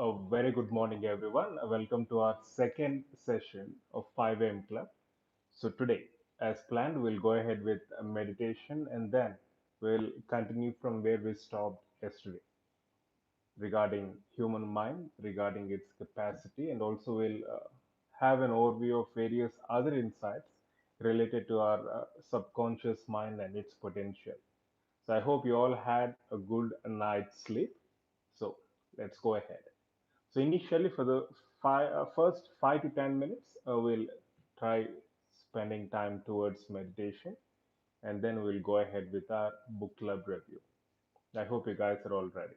A very good morning, everyone. Welcome to our second session of 5 a.m. Club. So, today, as planned, we'll go ahead with a meditation and then we'll continue from where we stopped yesterday regarding human mind, regarding its capacity, and also we'll have an overview of various other insights related to our subconscious mind and its potential. So, I hope you all had a good night's sleep. So, let's go ahead. So initially, for the first 5 to 10 minutes, we'll try spending time towards meditation, and then we'll go ahead with our book club review. I hope you guys are all ready.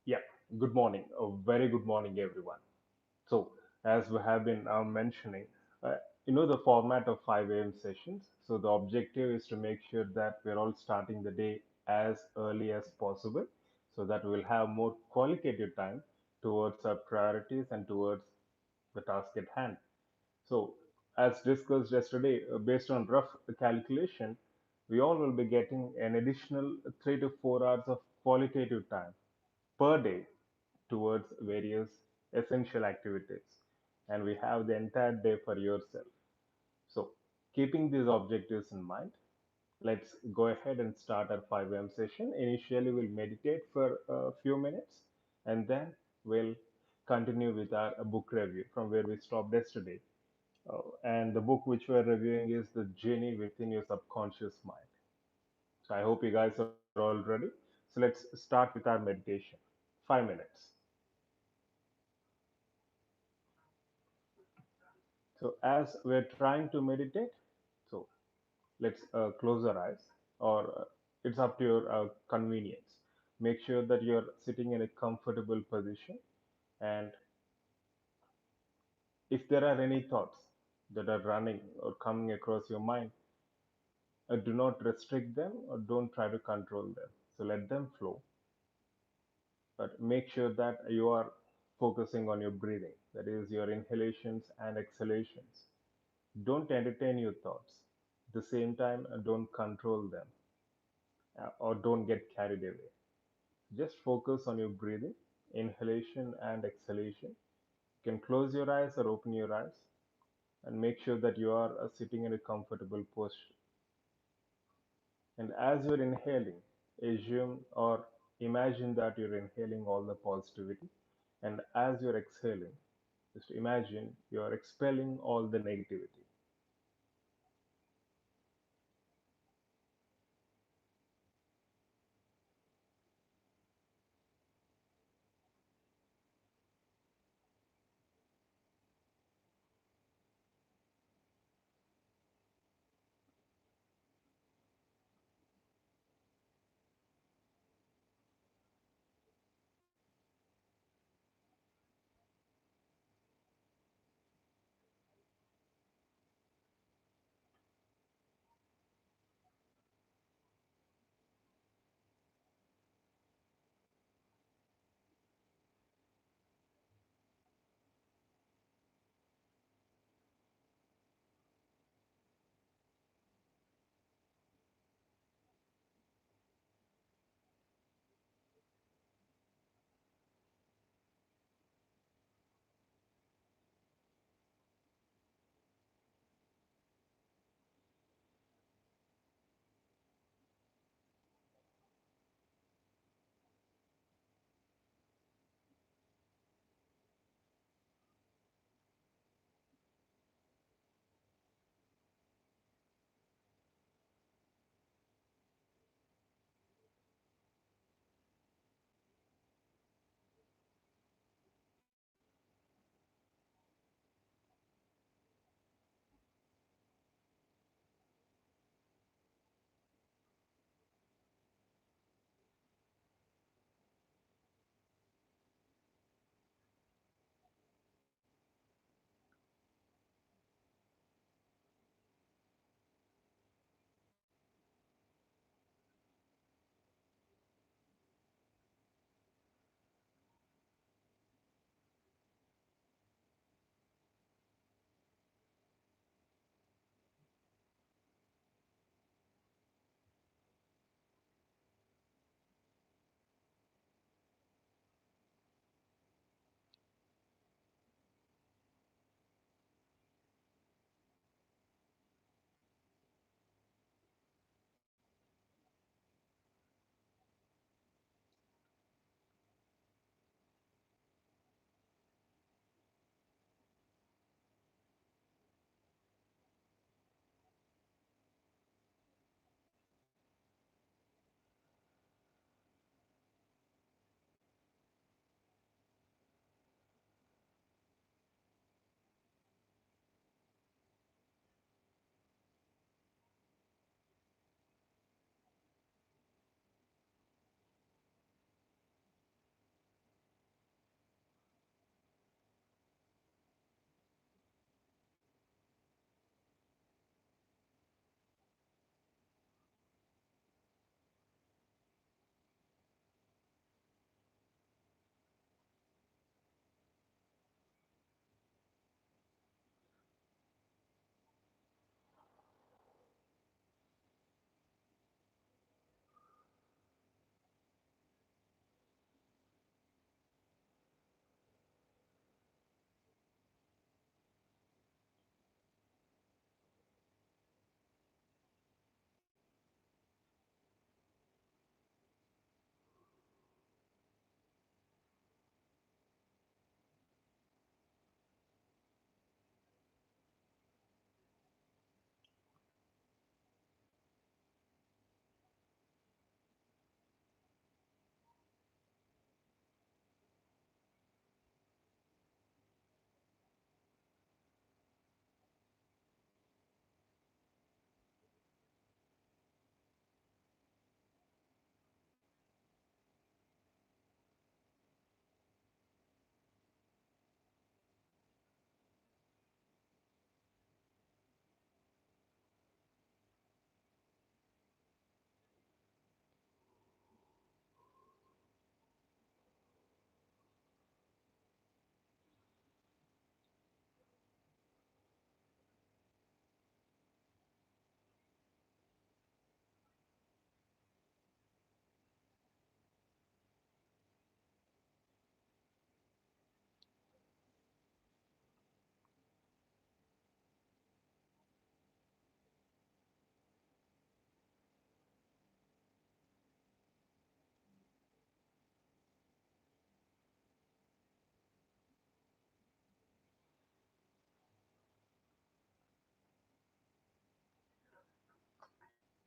Yeah. Good morning. A very good morning, everyone. So, as we have been mentioning, uh, the format of 5 a.m. sessions. So, the objective is to make sure that we're all starting the day as early as possible so that we'll have more qualitative time towards our priorities and towards the task at hand. So, as discussed yesterday, based on rough calculation, we all will be getting an additional 3 to 4 hours of qualitative time per day towards various essential activities. And we have the entire day for yourself. So, keeping these objectives in mind, let's go ahead and start our 5 a.m. session. Initially, we'll meditate for a few minutes and then we'll continue with our book review from where we stopped yesterday. And the book which we're reviewing is The Genie Within Your Subconscious Mind. So, I hope you guys are all ready. So, let's start with our meditation. 5 minutes. So, as we're trying to meditate, so let's close our eyes, or it's up to your convenience. Make sure that you're sitting in a comfortable position, and if there are any thoughts that are running or coming across your mind, do not restrict them or don't try to control them. So let them flow, but make sure that you are focusing on your breathing, that is, your inhalations and exhalations. Don't entertain your thoughts. At the same time, don't control them or don't get carried away. Just focus on your breathing, inhalation and exhalation. You can close your eyes or open your eyes and make sure that you are sitting in a comfortable posture. And as you're inhaling, assume or imagine that you're inhaling all the positivity. And as you're exhaling, just imagine you're expelling all the negativity.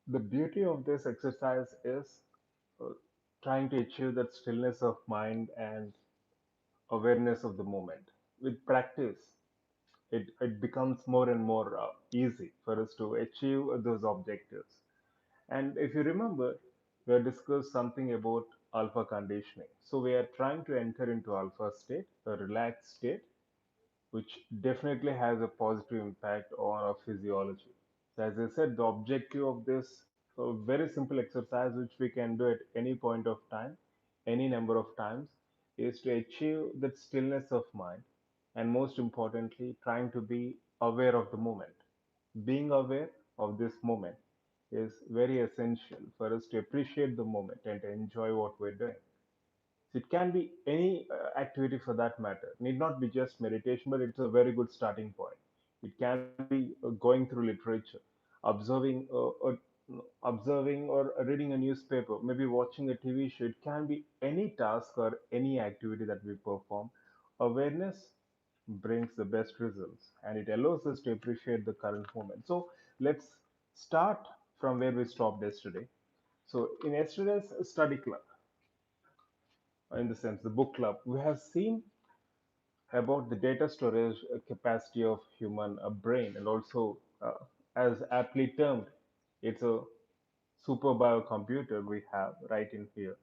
The beauty of this exercise is uh, trying to achieve that stillness of mind and awareness of the moment. With practice, it becomes more and more easy for us to achieve those objectives. And if you remember, we have discussed something about alpha conditioning. So we are trying to enter into alpha state, a relaxed state, which definitely has a positive impact on our physiology. So as I said, the objective of this very simple exercise, which we can do at any point of time, any number of times, is to achieve that stillness of mind, and most importantly, trying to be aware of the moment. Being aware of this moment is very essential for us to appreciate the moment and to enjoy what we're doing. So it can be any activity for that matter. Need not be just meditation, but it's a very good starting point. It can be going through literature, observing, observing or reading a newspaper, maybe watching a TV show. It can be any task or any activity that we perform. Awareness brings the best results, and it allows us to appreciate the current moment. So let's start from where we stopped yesterday. So in yesterday's study club, in the sense the book club, we have seen about the data storage capacity of human brain, and also as aptly termed, it's a super biocomputer we have right in here,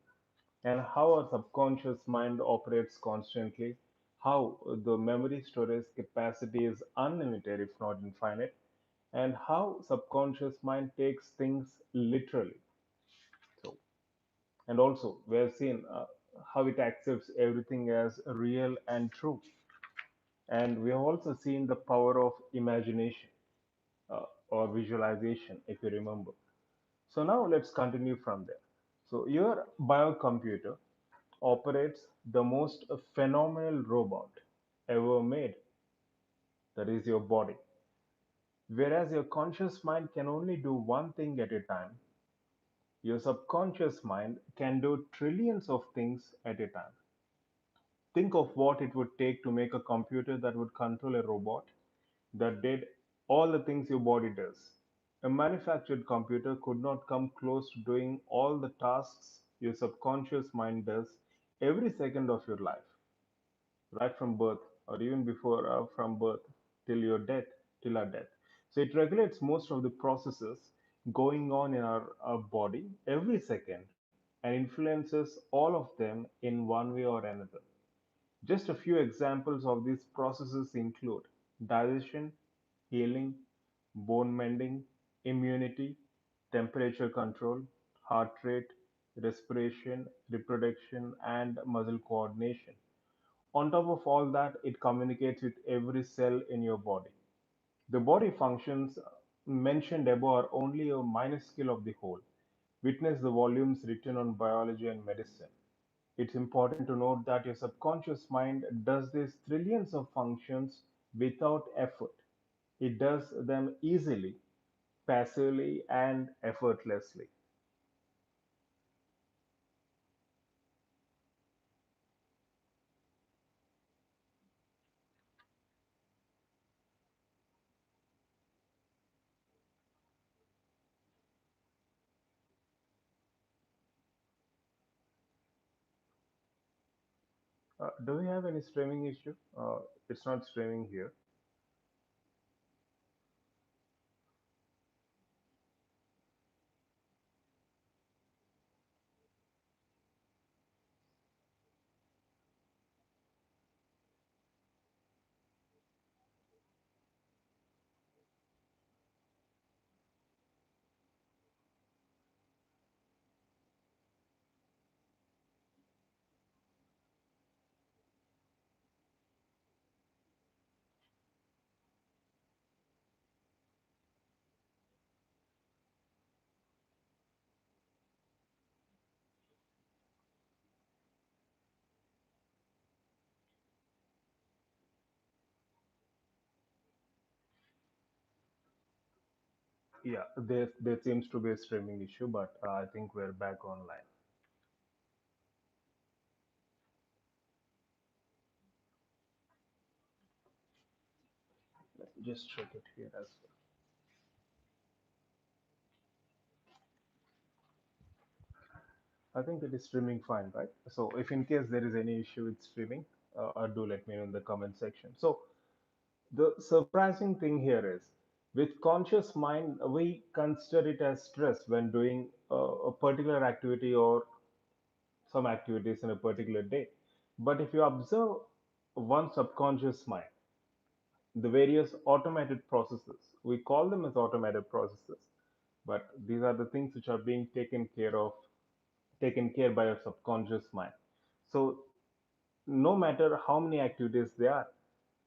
and how our subconscious mind operates constantly, how the memory storage capacity is unlimited if not infinite, and how subconscious mind takes things literally. So, and also we have seen how it accepts everything as real and true. And we have also seen the power of imagination or visualization, if you remember. So now let's continue from there. So your biocomputer operates the most phenomenal robot ever made, that is your body. Whereas your conscious mind can only do one thing at a time, your subconscious mind can do trillions of things at a time. Think of what it would take to make a computer that would control a robot that did all the things your body does. A manufactured computer could not come close to doing all the tasks your subconscious mind does every second of your life, right from birth or even before from birth till your death, till our death. So it regulates most of the processes going on in our body every second and influences all of them in one way or another. Just a few examples of these processes include digestion, healing, bone mending, immunity, temperature control, heart rate, respiration, reproduction, and muscle coordination. On top of all that, it communicates with every cell in your body. The body functions mentioned above are only a minuscule of the whole. Witness the volumes written on biology and medicine. It's important to note that your subconscious mind does these trillions of functions without effort. It does them easily, passively, and effortlessly. Do we have any streaming issue? It's not streaming here. Yeah, there seems to be a streaming issue, but I think we're back online. Let me just check it here as well. I think it is streaming fine, right? So if in case there is any issue with streaming, do let me know in the comment section. So the surprising thing here is, with conscious mind, we consider it as stress when doing a particular activity or some activities in a particular day. But if you observe one subconscious mind, the various automated processes, we call them as automated processes, but these are the things which are being taken care by your subconscious mind. So no matter how many activities there are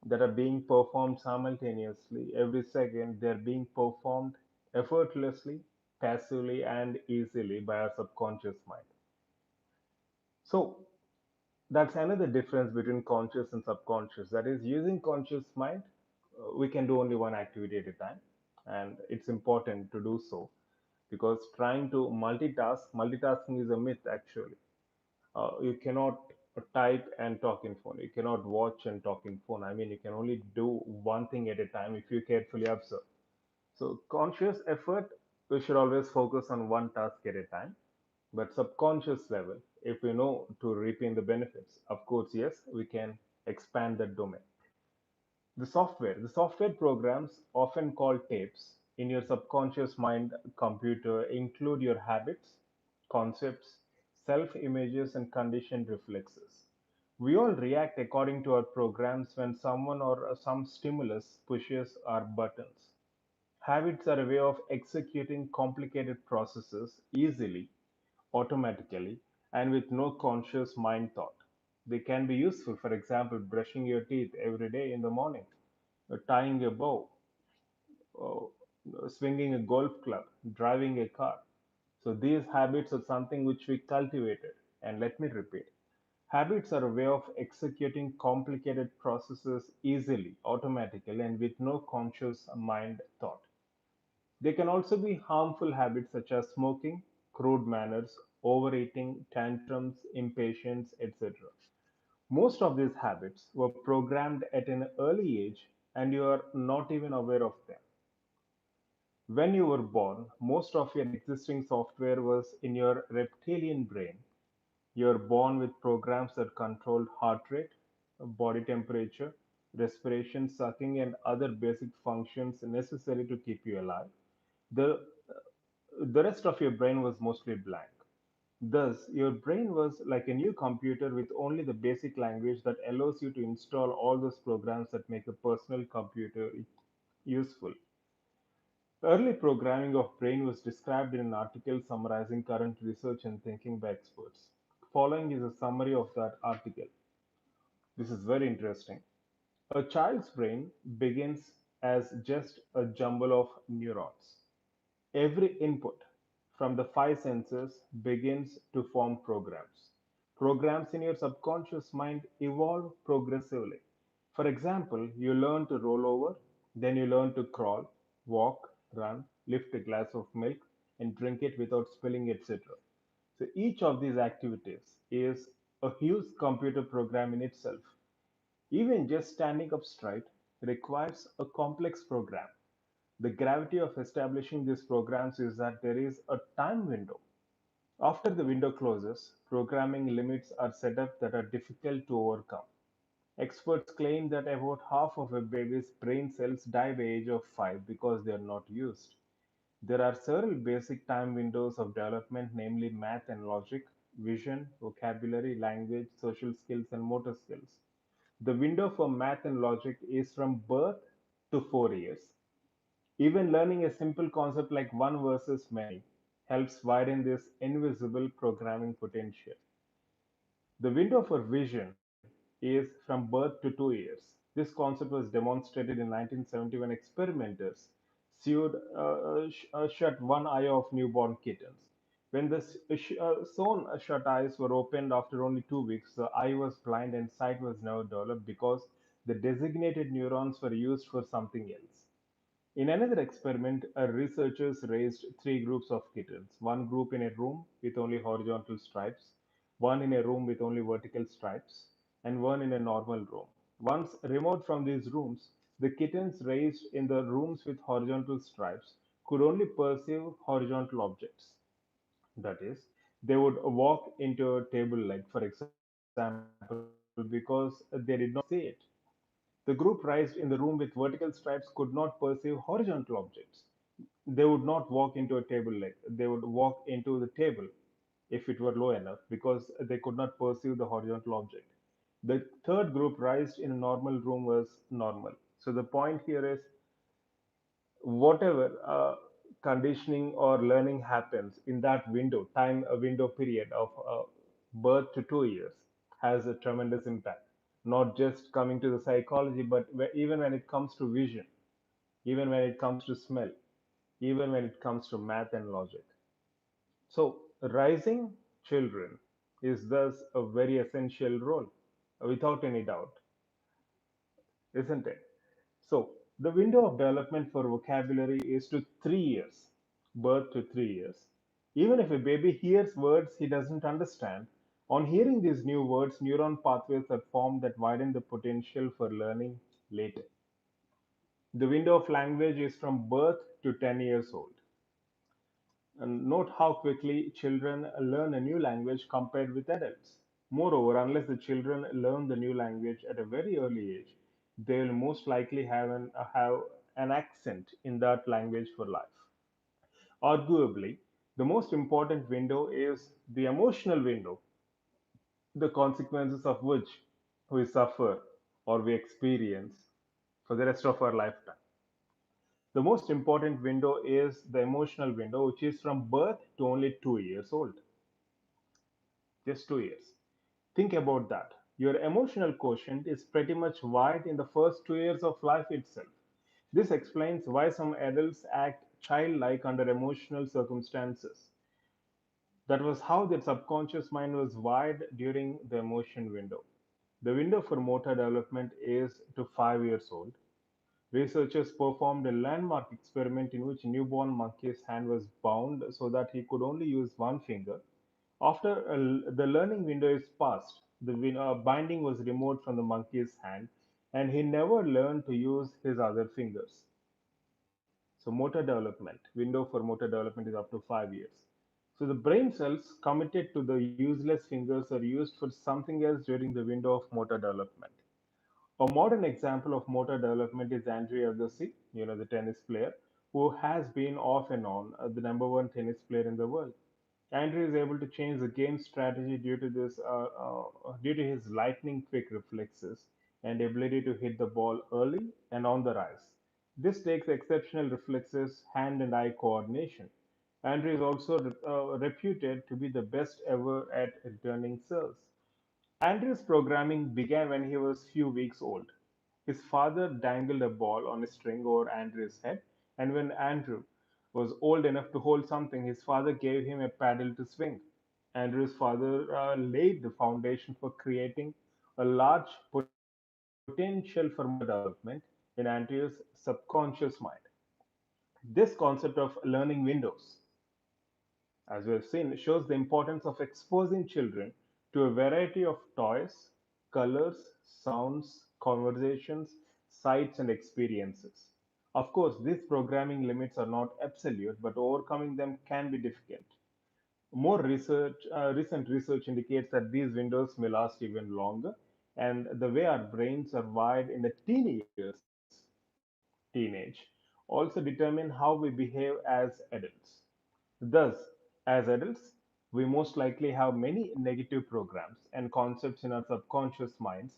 that are being performed simultaneously, every second they're being performed effortlessly, passively, and easily by our subconscious mind. So that's another difference between conscious and subconscious. That is, using conscious mind, we can do only one activity at a time, and it's important to do so because trying to multitasking is a myth actually. You cannot type and talk in phone. You cannot watch and talk in phone. I mean, you can only do one thing at a time if you carefully observe. So, conscious effort, we should always focus on one task at a time. But subconscious level, if we know to reaping the benefits, of course, yes, we can expand that domain. The software programs, often called tapes, in your subconscious mind computer include your habits, concepts, self images, and conditioned reflexes. We all react according to our programs when someone or some stimulus pushes our buttons. Habits are a way of executing complicated processes easily, automatically, and with no conscious mind thought. They can be useful, for example, brushing your teeth every day in the morning, tying a bow, swinging a golf club, driving a car. So these habits are something which we cultivated. And let me repeat, habits are a way of executing complicated processes easily, automatically, and with no conscious mind thought. They can also be harmful habits such as smoking, crude manners, overeating, tantrums, impatience, etc. Most of these habits were programmed at an early age and you are not even aware of them. When you were born, most of your existing software was in your reptilian brain. You're born with programs that control heart rate, body temperature, respiration, sucking, and other basic functions necessary to keep you alive. The, the rest of your brain was mostly blank. Thus, your brain was like a new computer with only the basic language that allows you to install all those programs that make a personal computer useful. Early programming of brain was described in an article summarizing current research and thinking by experts. Following is a summary of that article. This is very interesting. A child's brain begins as just a jumble of neurons. Every input from the five senses begins to form programs. Programs in your subconscious mind evolve progressively. For example, you learn to roll over, then you learn to crawl, walk, run, lift a glass of milk, and drink it without spilling, etc. So each of these activities is a huge computer program in itself. Even just standing up straight requires a complex program. The gravity of establishing these programs is that there is a time window. After the window closes, programming limits are set up that are difficult to overcome. Experts claim that about half of a baby's brain cells die by age of 5 because they are not used. There are several basic time windows of development, namely math and logic, vision, vocabulary, language, social skills, and motor skills. The window for math and logic is from birth to 4 years. Even learning a simple concept like one versus many helps widen this invisible programming potential. The window for vision is from birth to 2 years. This concept was demonstrated in 1970 when experimenters shut one eye of newborn kittens. When the sewn shut eyes were opened after only 2 weeks, the eye was blind and sight was never developed because the designated neurons were used for something else. In another experiment, researchers raised three groups of kittens, one group in a room with only horizontal stripes, one in a room with only vertical stripes, and one in a normal room. Once removed from these rooms, the kittens raised in the rooms with horizontal stripes could only perceive horizontal objects. That is, They would walk into a table leg, for example, because they did not see it. The group raised in the room with vertical stripes could not perceive horizontal objects. They would not walk into a table leg, they would walk into the table if it were low enough because they could not perceive the horizontal object. The third group raised in a normal room was normal. So the point here is whatever conditioning or learning happens in that window, time a window period of birth to 2 years, has a tremendous impact. Not just coming to the psychology, but even when it comes to vision, even when it comes to smell, even when it comes to math and logic. So, raising children is thus a very essential role, without any doubt, isn't it? So, the window of development for vocabulary is to 3 years, birth to 3 years. Even if a baby hears words he doesn't understand, on hearing these new words, neuron pathways are formed that widen the potential for learning later. The window of language is from birth to 10 years old. And note how quickly children learn a new language compared with adults. Moreover, unless the children learn the new language at a very early age, they will most likely have an accent in that language for life. Arguably, the most important window is the emotional window, the consequences of which we suffer or we experience for the rest of our lifetime. The most important window is the emotional window, which is from birth to only 2 years old. Just 2 years. Think about that. Your emotional quotient is pretty much wide in the first 2 years of life itself. This explains why some adults act childlike under emotional circumstances. That was how their subconscious mind was wired during the emotion window. The window for motor development is to 5 years old. Researchers performed a landmark experiment in which a newborn monkey's hand was bound so that he could only use one finger. After the learning window is passed, the binding was removed from the monkey's hand and he never learned to use his other fingers. So, motor development, window for motor development is up to 5 years. So, the brain cells committed to the useless fingers are used for something else during the window of motor development. A modern example of motor development is Andre Agassi, the tennis player, who has been off and on the number one tennis player in the world. Andre is able to change the game strategy due to his lightning quick reflexes and ability to hit the ball early and on the rise. This takes exceptional reflexes, hand and eye coordination. Andre is also reputed to be the best ever at returning serves. Andrew's programming began when he was few weeks old. His father dangled a ball on a string over Andrew's head, and when Andrew was old enough to hold something, his father gave him a paddle to swing. Andrew's father laid the foundation for creating a large potential for motor development in Andrew's subconscious mind. This concept of learning windows, as we have seen, shows the importance of exposing children to a variety of toys, colors, sounds, conversations, sights, and experiences. Of course, these programming limits are not absolute, but overcoming them can be difficult. Recent research indicates that these windows may last even longer, and the way our brains are wired in the teen years, teenage, also determine how we behave as adults. Thus, as adults, we most likely have many negative programs and concepts in our subconscious minds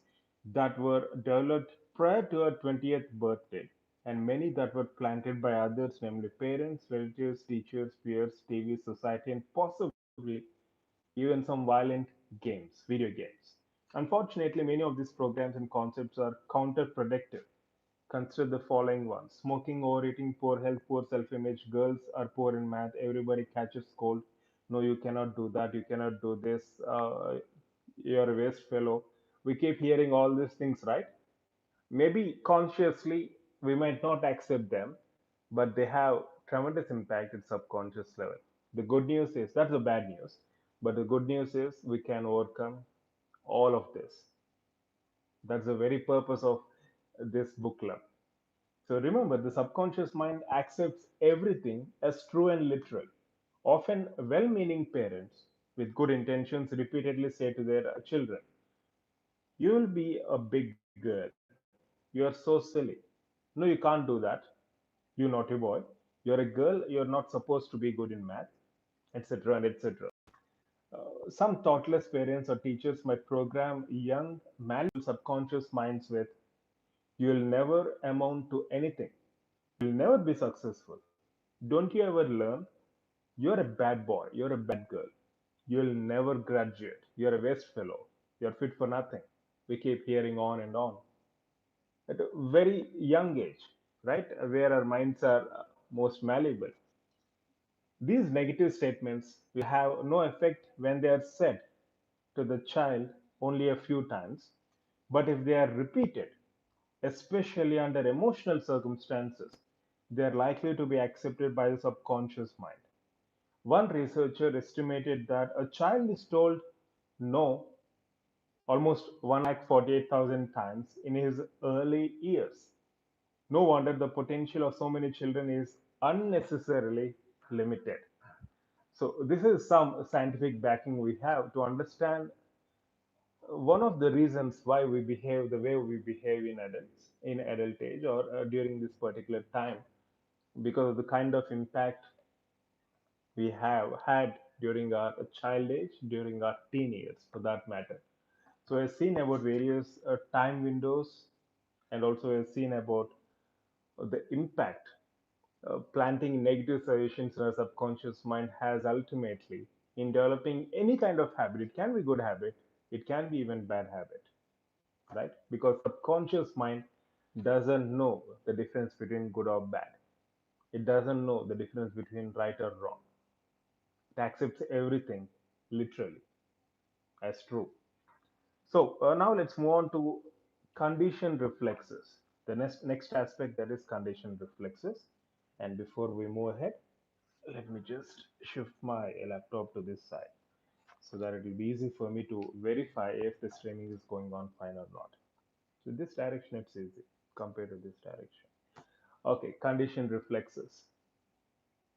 that were developed prior to our 20th birthday, and many that were planted by others, namely parents, relatives, teachers, peers, TV, society, and possibly even some violent games, video games. Unfortunately, many of these programs and concepts are counterproductive. Consider the following ones: smoking, overeating, poor health, poor self image, girls are poor in math, everybody catches cold. No, you cannot do that, you cannot do this, you're a waste fellow. We keep hearing all these things, right? Maybe consciously we might not accept them, but they have tremendous impact at subconscious level. The good news is that's the bad news, but the good news is we can overcome all of this. That's the very purpose of this book club. So remember, the subconscious mind accepts everything as true and literal. Often, well meaning parents with good intentions repeatedly say to their children, "You will be a big girl. You are so silly. No, you can't do that. You naughty boy. You're a girl. You're not supposed to be good in math," etc. and etc. Some thoughtless parents or teachers might program young, malleable subconscious minds with, "You will never amount to anything. You'll never be successful. Don't you ever learn? You're a bad boy. You're a bad girl. You'll never graduate. You're a waste fellow. You're fit for nothing." We keep hearing on and on at a very young age, right? Where our minds are most malleable. These negative statements will have no effect when they are said to the child only a few times, but if they are repeated, especially under emotional circumstances, they are likely to be accepted by the subconscious mind. One researcher estimated that a child is told no almost 1,48,000 times in his early years. No wonder the potential of so many children is unnecessarily limited. So, this is some scientific backing we have to understand one of the reasons why we behave the way we behave in adults, in adult age, or during this particular time, because of the kind of impact we have had during our child age, during our teen years, for that matter. So, I've seen about various time windows, and also I've seen about the impact planting negative suggestions in our subconscious mind has ultimately in developing any kind of habit. It can be good habit, it can be even bad habit, right? Because subconscious mind doesn't know the difference between good or bad. It doesn't know the difference between right or wrong. It accepts everything literally as true. So now let's move on to conditioned reflexes. The next aspect, that is conditioned reflexes. And before we move ahead, let me just shift my laptop to this side so that it will be easy for me to verify if the streaming is going on fine or not. So this direction it's easy compared to this direction. Okay, conditioned reflexes.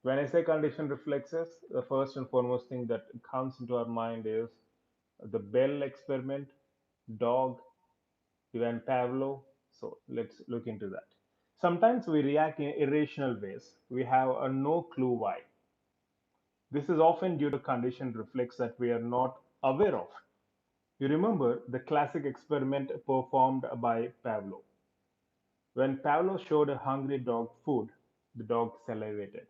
When I say conditioned reflexes, the first and foremost thing that comes into our mind is the Bell experiment, dog, Ivan Pavlov. So let's look into that. Sometimes we react in irrational ways. We have a no clue why. This is often due to conditioned reflex that we are not aware of. You remember the classic experiment performed by Pavlov. When Pavlov showed a hungry dog food, the dog salivated.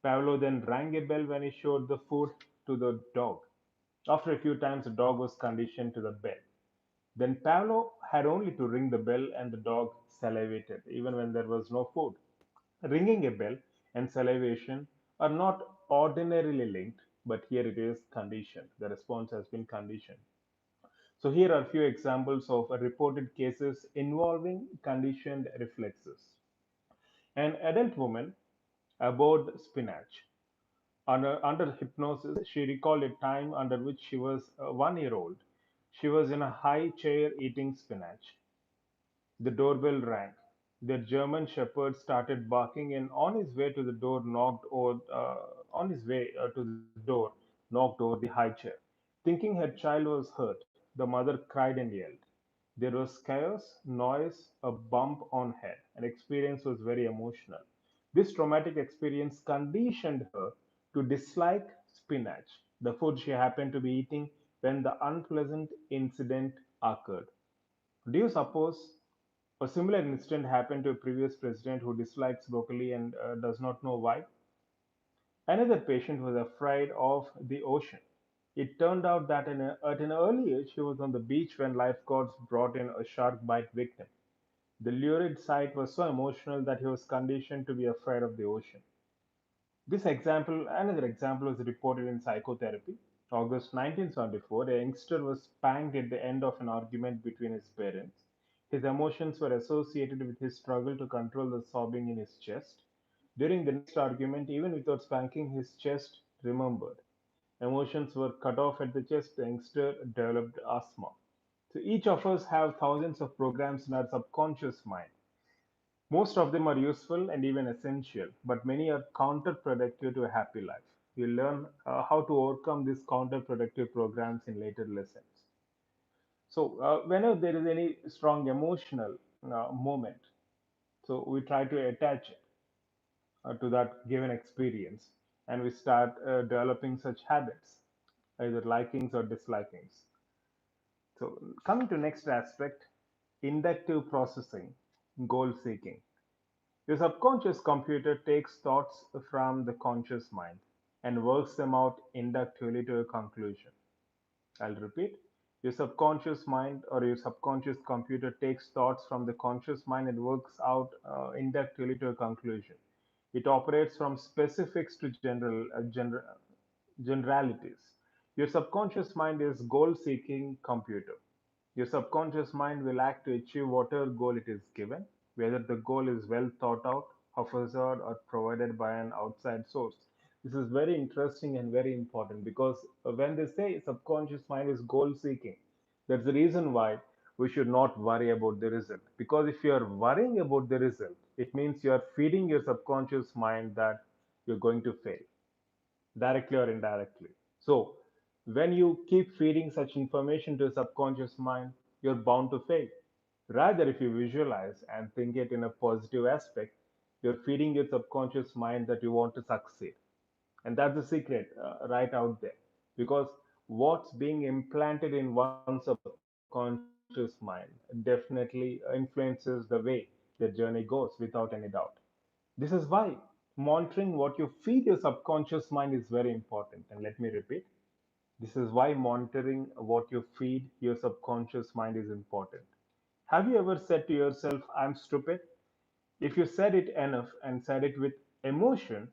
Pavlov then rang a bell when he showed the food to the dog. After a few times, the dog was conditioned to the bell. Then Pavlov had only to ring the bell and the dog salivated, even when there was no food. Ringing a bell and salivation are not ordinarily linked, but here it is conditioned. The response has been conditioned. So here are a few examples of reported cases involving conditioned reflexes. An adult woman abhorred spinach. Under hypnosis, she recalled a time under which she was 1 year old. She was in a high chair eating spinach. The doorbell rang. The German shepherd started barking and on his way to the door, knocked over the high chair. Thinking her child was hurt, the mother cried and yelled. There was chaos, noise, a bump on head, and experience was very emotional. This traumatic experience conditioned her to dislike spinach, the food she happened to be eating when the unpleasant incident occurred. Do you suppose a similar incident happened to a previous president who dislikes broccoli and does not know why? Another patient was afraid of the ocean. It turned out that at an early age, he was on the beach when lifeguards brought in a shark bite victim. The lurid sight was so emotional that he was conditioned to be afraid of the ocean. Another example was reported in psychotherapy. August 1974, a youngster was spanked at the end of an argument between his parents. His emotions were associated with his struggle to control the sobbing in his chest. During the next argument, even without spanking, his chest remembered. Emotions were cut off at the chest. The youngster developed asthma. So each of us have thousands of programs in our subconscious mind. Most of them are useful and even essential, but many are counterproductive to a happy life. you learn how to overcome these counterproductive programs in later lessons. So, whenever there is any strong emotional moment, so we try to attach it to that given experience and we start developing such habits, either likings or dislikings. So, coming to next aspect, inductive processing, goal seeking. Your subconscious computer takes thoughts from the conscious mind and works them out inductively to a conclusion. I'll repeat. Your subconscious mind or your subconscious computer takes thoughts from the conscious mind and works out inductively to a conclusion. It operates from specifics to generalities. Your subconscious mind is goal seeking computer. Your subconscious mind will act to achieve whatever goal it is given, whether the goal is well thought out, haphazard, or provided by an outside source. This is very interesting and very important because when they say subconscious mind is goal seeking, that's the reason why we should not worry about the result. Because if you are worrying about the result, it means you are feeding your subconscious mind that you're going to fail directly or indirectly. So, when you keep feeding such information to a subconscious mind, you're bound to fail. Rather, if you visualize and think it in a positive aspect, you're feeding your subconscious mind that you want to succeed. And that's the secret right out there. Because what's being implanted in one's subconscious mind definitely influences the way the journey goes without any doubt. This is why monitoring what you feed your subconscious mind is very important. And let me repeat, this is why monitoring what you feed your subconscious mind is important. Have you ever said to yourself, I'm stupid? If you said it enough and said it with emotion,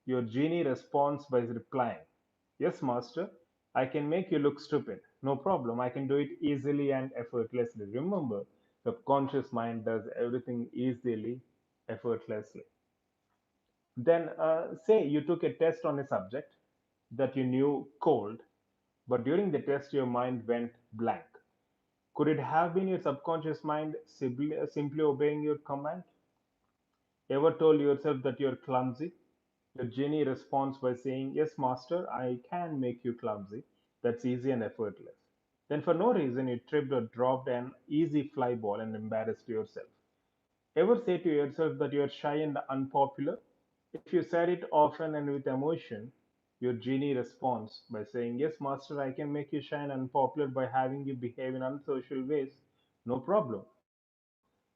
your genie responds by replying, yes, master, I can make you look stupid. No problem, I can do it easily and effortlessly. Remember, subconscious mind does everything easily, effortlessly. Then, say you took a test on a subject that you knew cold, but during the test your mind went blank. Could it have been your subconscious mind simply obeying your command? Ever told yourself that you're clumsy? Your genie responds by saying, yes, master, I can make you clumsy. That's easy and effortless. Then, for no reason, you tripped or dropped an easy fly ball and embarrassed yourself. Ever say to yourself that you're shy and unpopular? If you said it often and with emotion, your genie responds by saying, yes, master, I can make you shine unpopular by having you behave in unsocial ways. No problem.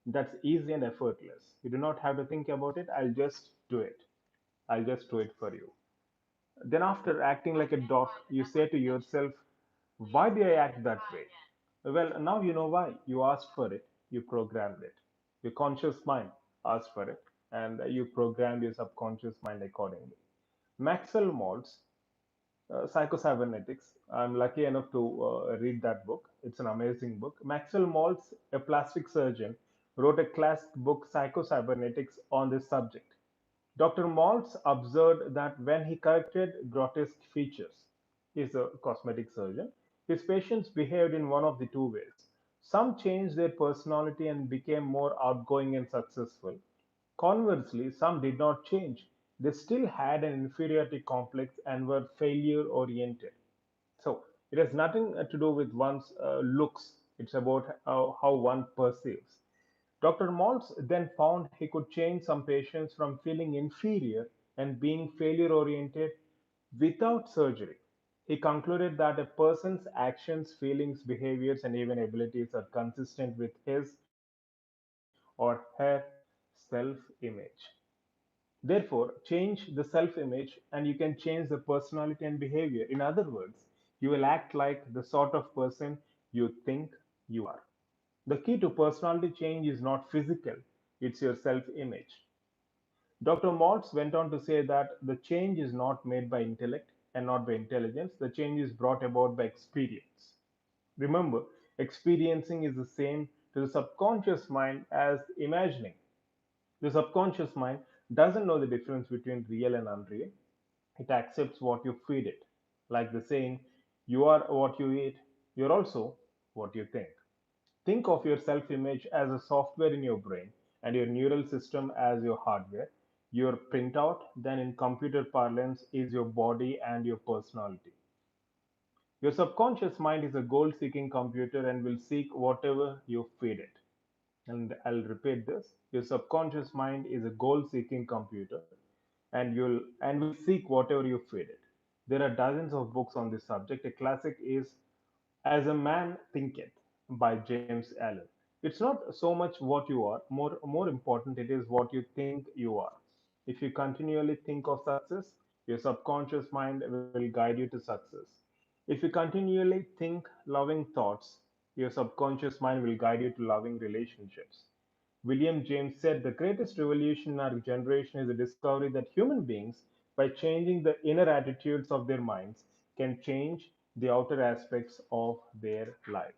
That's easy and effortless. You do not have to think about it. I'll just do it. I'll just do it for you. Then, after acting like a dog, you say to yourself, why do I act that way? Well, now you know why. You asked for it, you programmed it. Your conscious mind asked for it, and you programmed your subconscious mind accordingly. Maxwell Maltz, Psychocybernetics. I'm lucky enough to read that book. It's an amazing book. Maxwell Maltz, a plastic surgeon, wrote a classic book, Psychocybernetics, on this subject. Dr. Maltz observed that when he corrected grotesque features, he's a cosmetic surgeon, his patients behaved in one of the two ways. Some changed their personality and became more outgoing and successful. Conversely, some did not change. They still had an inferiority complex and were failure oriented. So, it has nothing to do with one's looks, it's about how one perceives. Dr. Maltz then found he could change some patients from feeling inferior and being failure oriented without surgery. He concluded that a person's actions, feelings, behaviors, and even abilities are consistent with his or her self image. Therefore, change the self image and you can change the personality and behavior. In other words, you will act like the sort of person you think you are. The key to personality change is not physical, it's your self image. Dr. Maltz went on to say that the change is not made by intellect and not by intelligence, the change is brought about by experience. Remember, experiencing is the same to the subconscious mind as imagining. The subconscious mind doesn't know the difference between real and unreal. It accepts what you feed it. Like the saying, you are what you eat, you're also what you think. Think of your self image as a software in your brain and your neural system as your hardware. Your printout, then in computer parlance, is your body and your personality. Your subconscious mind is a goal seeking computer and will seek whatever you feed it. And I'll repeat this. Your subconscious mind is a goal seeking computer and will seek whatever you feed it. There are dozens of books on this subject. A classic is As a Man Thinketh by James Allen. It's not so much what you are, more important it is what you think you are. If you continually think of success, your subconscious mind will guide you to success. If you continually think loving thoughts, your subconscious mind will guide you to loving relationships. William James said the greatest revolution in our generation is the discovery that human beings, by changing the inner attitudes of their minds, can change the outer aspects of their lives.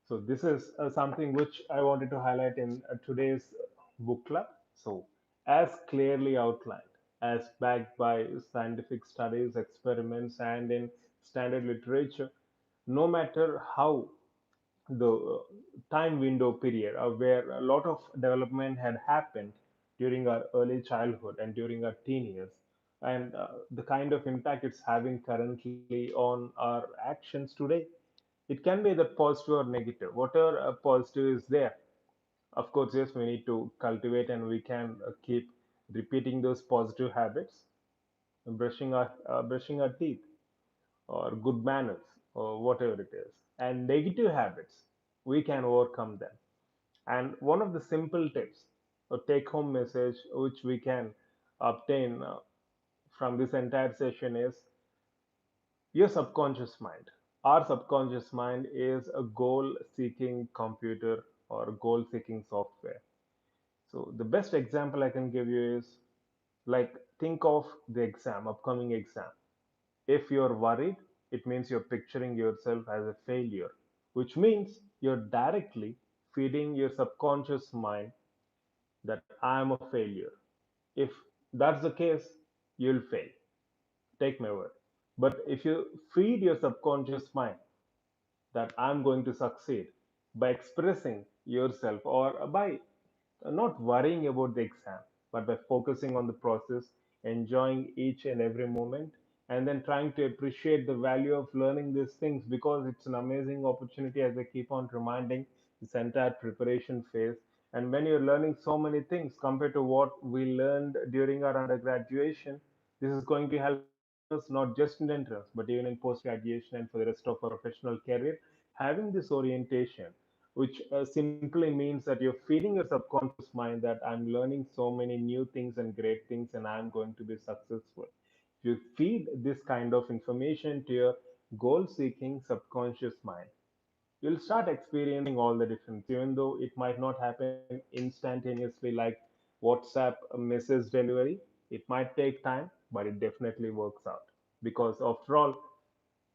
So, this is something which I wanted to highlight in today's book club. So, as clearly outlined, as backed by scientific studies, experiments, and in standard literature, no matter how the time window period where a lot of development had happened during our early childhood and during our teen years, and the kind of impact it's having currently on our actions today, it can be either positive or negative. Whatever positive is there, of course, yes, we need to cultivate and we can keep repeating those positive habits, brushing our teeth, or good manners, or whatever it is. And negative habits, we can overcome them. And one of the simple tips or take home message which we can obtain from this entire session is your subconscious mind. Our subconscious mind is a goal seeking computer or goal seeking software. So, the best example I can give you is like think of the exam, upcoming exam. If you're worried, it means you're picturing yourself as a failure, which means you're directly feeding your subconscious mind that I am a failure. If that's the case, you'll fail. Take my word. But if you feed your subconscious mind that I'm going to succeed by expressing yourself or by not worrying about the exam, but by focusing on the process, enjoying each and every moment, and then trying to appreciate the value of learning these things because it's an amazing opportunity, as I keep on reminding this entire preparation phase. And when you're learning so many things compared to what we learned during our undergraduation, this is going to help us not just in entrance, but even in post graduation and for the rest of our professional career. Having this orientation, which simply means that you're feeding your subconscious mind that I'm learning so many new things and great things and I'm going to be successful. If you feed this kind of information to your goal seeking subconscious mind, you'll start experiencing all the difference, even though it might not happen instantaneously like WhatsApp message delivery. It might take time, but it definitely works out because, after all,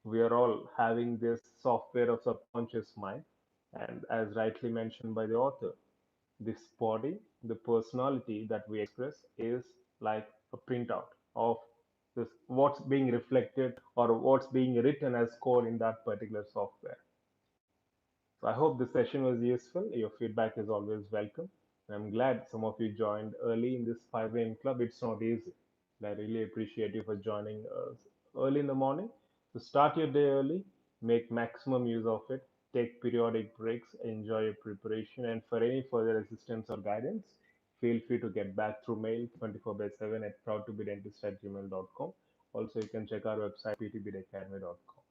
we are all having this software of subconscious mind. And as rightly mentioned by the author, this body, the personality that we express, is like a printout of this what's being reflected or what's being written as code in that particular software. So I hope the session was useful. Your feedback is always welcome. And I'm glad some of you joined early in this 5 a.m. club. It's not easy. I really appreciate you for joining us early in the morning. So start your day early, make maximum use of it, take periodic breaks, enjoy your preparation, and for any further assistance or guidance, feel free to get back through mail 24 by 7 at proudtobedentist@gmail.com. Also, you can check our website ptbdacademy.com.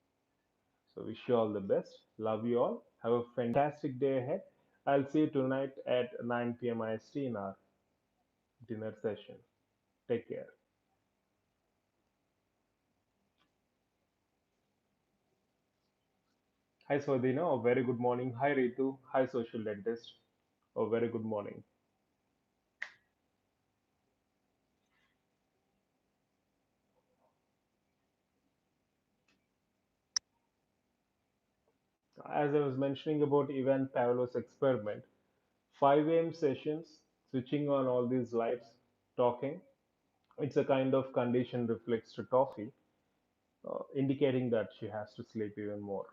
So wish you all the best. Love you all. Have a fantastic day ahead. I'll see you tonight at 9 p.m. IST in our dinner session. Take care. Hi Swadina, a very good morning. Hi Ritu. Hi social dentist. A very good morning. As I was mentioning about Ivan Pavlov's experiment, 5 a.m. sessions, switching on all these lights, talking, it's a kind of conditioned reflex to toffee, indicating that she has to sleep even more.